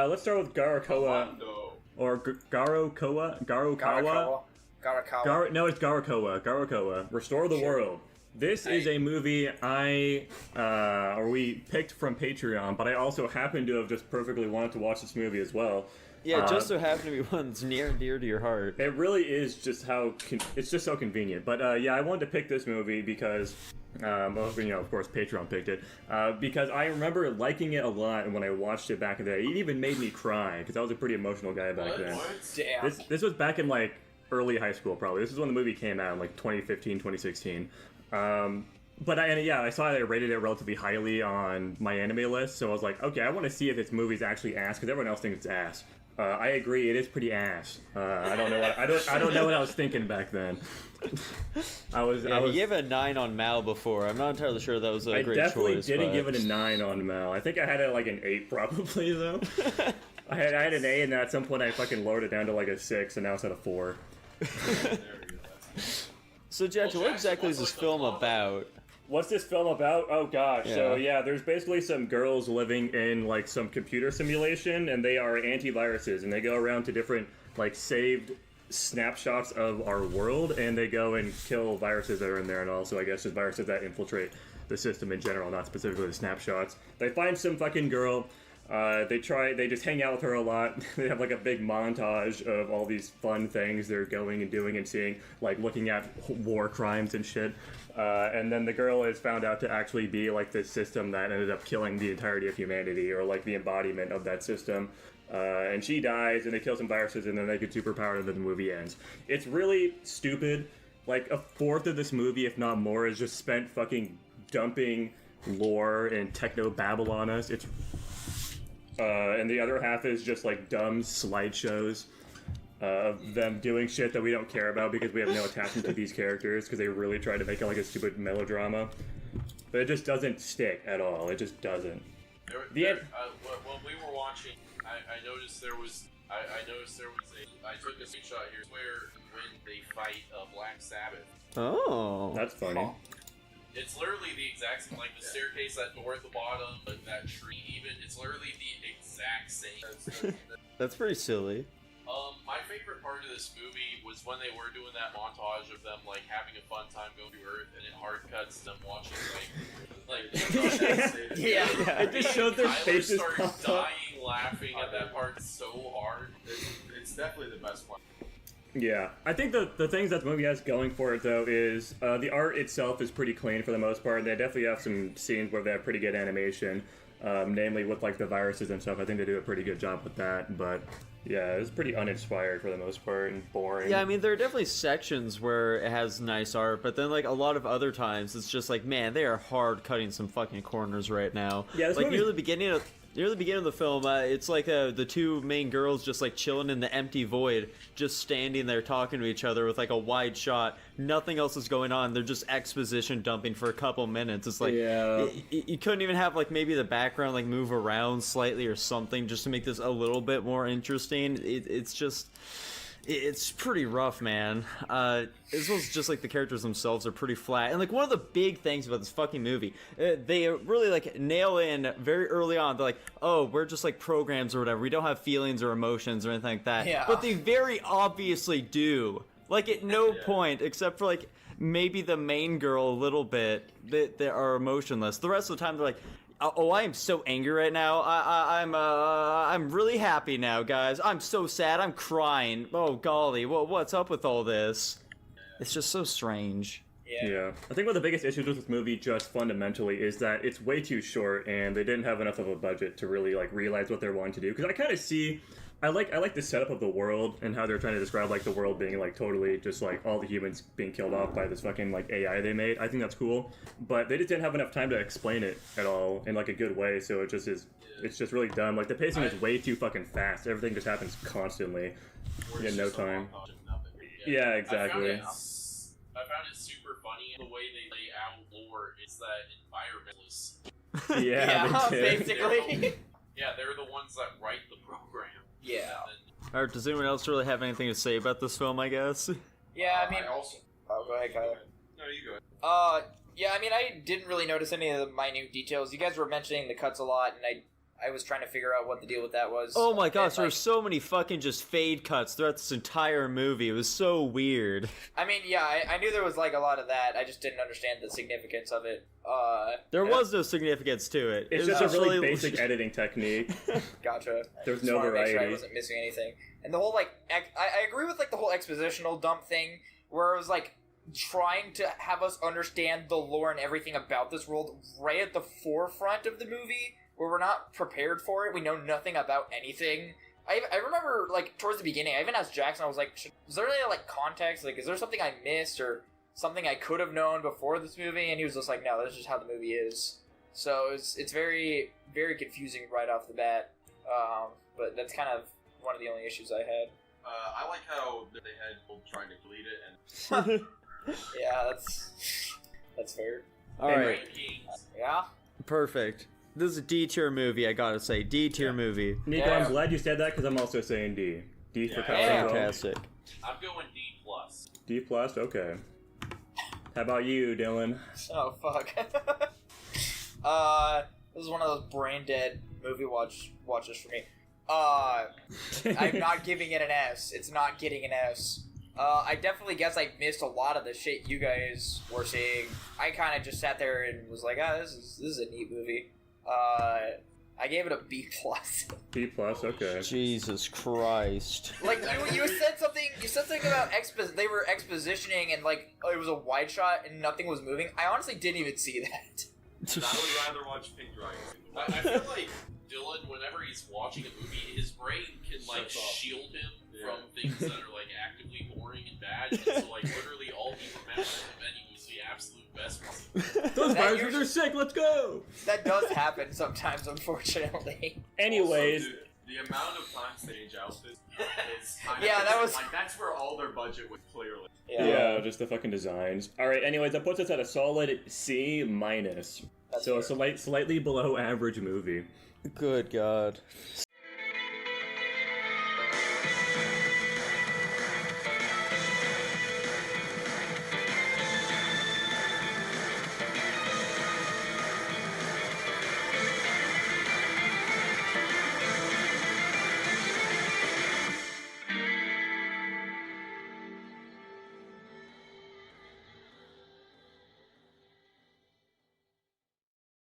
Let's start with GARAKOWA. Or GARAKOWA? Garakawa. No, it's GARAKOWA. GARAKOWA. Restore the World. This is a movie we picked from Patreon, but I also happen to have just perfectly wanted to watch this movie as well. Yeah, it just so happened to be one that's near and dear to your heart. It really is just it's just so convenient. But yeah, I wanted to pick this movie because, of course, Patreon picked it. Because I remember liking it a lot when I watched it back in the day. It even made me cry, because I was a pretty emotional guy back then. Damn. This was back in, like, early high school, probably. This is when the movie came out, in, like, 2015, 2016. But I saw that I rated it relatively highly on my anime list, so I was like, okay, I want to see if this movie's actually ass, because everyone else thinks it's ass. I agree, it is pretty ass. I don't know what I was thinking back then. He gave it a 9 on Mal before. I'm not entirely sure that was a great choice. I definitely didn't give it a 9 on Mal. I think I had it like an 8 probably though. I had an 8, and at some point I fucking lowered it down to like a 6, and now it's at a 4. So Jack, what exactly is this film about? What's this film about? Oh gosh. Yeah. So yeah, there's basically some girls living in like some computer simulation, and they are antiviruses, and they go around to different like saved snapshots of our world, and they go and kill viruses that are in there, and also I guess just viruses that infiltrate the system in general, not specifically the snapshots. They find some fucking girl. They just hang out with her a lot. They have like a big montage of all these fun things they're going and doing and seeing, like looking at war crimes and shit. And then the girl is found out to actually be like this system that ended up killing the entirety of humanity, or like the embodiment of that system. And she dies, and they kill some viruses, and then they get superpowered, and then the movie ends. It's really stupid. Like a fourth of this movie, if not more, is just spent fucking dumping lore and techno babble on us. And the other half is just like dumb slideshows of them doing shit that we don't care about because we have no attachment to these characters, because they really try to make it like a stupid melodrama. But it just doesn't stick at all. It just doesn't. When we were watching, I noticed there was I took a screenshot here where when they fight Black Sabbath. Oh, that's funny. It's literally the exact same, like the staircase, that door at the bottom, that tree even, it's literally the exact same. That's pretty silly. My favorite part of this movie was when they were doing that montage of them, like, having a fun time going to Earth, and it hard cuts them watching, yeah. It just showed their faces Tyler starts dying laughing at that part so hard. It's definitely the best part. Yeah, I think the things that the movie has going for it, though, is the art itself is pretty clean for the most part. They definitely have some scenes where they have pretty good animation, namely with, like, the viruses and stuff. I think they do a pretty good job with that, but yeah, it's pretty uninspired for the most part and boring. Yeah, I mean, there are definitely sections where it has nice art, but then, like, a lot of other times, it's just like, man, they are hard cutting some fucking corners right now. Yeah, like, near the beginning of the film, it's like the two main girls just like chilling in the empty void, just standing there talking to each other with like a wide shot. Nothing else is going on. They're just exposition dumping for a couple minutes. It's like, yeah. You couldn't even have like maybe the background like move around slightly or something just to make this a little bit more interesting. It's pretty rough, man. As well as just like the characters themselves are pretty flat. And like one of the big things about this fucking movie, they really like nail in very early on. They're like, oh, we're just like programs or whatever. We don't have feelings or emotions or anything like that. Yeah. But they very obviously do. Like at no point, except for like maybe the main girl a little bit, they are emotionless. The rest of the time they're like, oh, I am so angry right now. I'm really happy now, guys. I'm so sad. I'm crying. Oh, golly. What's up with all this? It's just so strange. Yeah. I think one of the biggest issues with this movie, just fundamentally, is that it's way too short, and they didn't have enough of a budget to really like realize what they're wanting to do. Because I kind of see, I like the setup of the world and how they're trying to describe like the world being like totally just like all the humans being killed off by this fucking like AI they made. I think that's cool, but they just didn't have enough time to explain it at all in like a good way. So it just is. It's just really dumb. Like the pacing is way too fucking fast. Everything just happens constantly in no time. Yeah, exactly. I found it super funny the way they lay out lore. It's that environmentalists. Yeah, basically. They're the ones that write the program. Yeah. Alright, does anyone else really have anything to say about this film, I guess? Yeah, I mean... Oh, go ahead, Kyler. No, you go ahead. Yeah, I mean, I didn't really notice any of the minute details. You guys were mentioning the cuts a lot, and I was trying to figure out what the deal with that was. Oh my gosh, And, there were like, so many fucking just fade cuts throughout this entire movie. It was so weird. I mean, yeah, I knew there was like a lot of that. I just didn't understand the significance of it. There was no significance to it. It's It was just a really basic editing technique. Gotcha. There's Just no wanted to make sure I variety. wasn't missing anything. And the whole like, I agree with like the whole expositional dump thing, where it was like trying to have us understand the lore and everything about this world right at the forefront of the movie, where we're not prepared for it. We know nothing about anything. I remember, like, towards the beginning, I even asked Jackson, I was like, is there any, like, context? Like, is there something I missed or something I could have known before this movie? And he was just like, no, that's just how the movie is. So it's very, very confusing right off the bat. But that's kind of one of the only issues I had. I like how they had people trying to delete it, and Yeah, that's fair. Alright, Rankings. Yeah? perfect. This is a D tier movie, I gotta say. D tier movie. Nico, Yeah. I'm glad you said that because I'm also saying D. D for Yeah. Kyle. Yeah. Fantastic. I'm going D plus. D plus, okay. How about you, Dylan? Oh, fuck. This is one of those brain dead movie watches for me. I'm not giving it an S. It's not getting an S. I definitely guess I missed a lot of the shit you guys were seeing. I kind of just sat there and was like, this is a neat movie. I gave it a B plus. B plus, okay. Jesus Christ. Like you said something. You said something about they were expositioning and like it was a wide shot and nothing was moving. I honestly didn't even see that. I would rather watch Pink Dragon. I feel like Dylan, whenever he's watching a movie, his brain can like Shuts off. shield him Yeah. from things that are like actively boring and bad. And so like literally all he remembers of the menu was the absolute best one. Those That visors usually- are sick, let's go! That does happen sometimes, unfortunately. Anyways, Also, the amount of times they change outfits is kind Yeah, of, that was- like that's where all their budget was clearly. yeah, just the fucking designs. Alright, anyways, that puts us at a solid C minus. That's So a fair. slightly below average movie. Good God.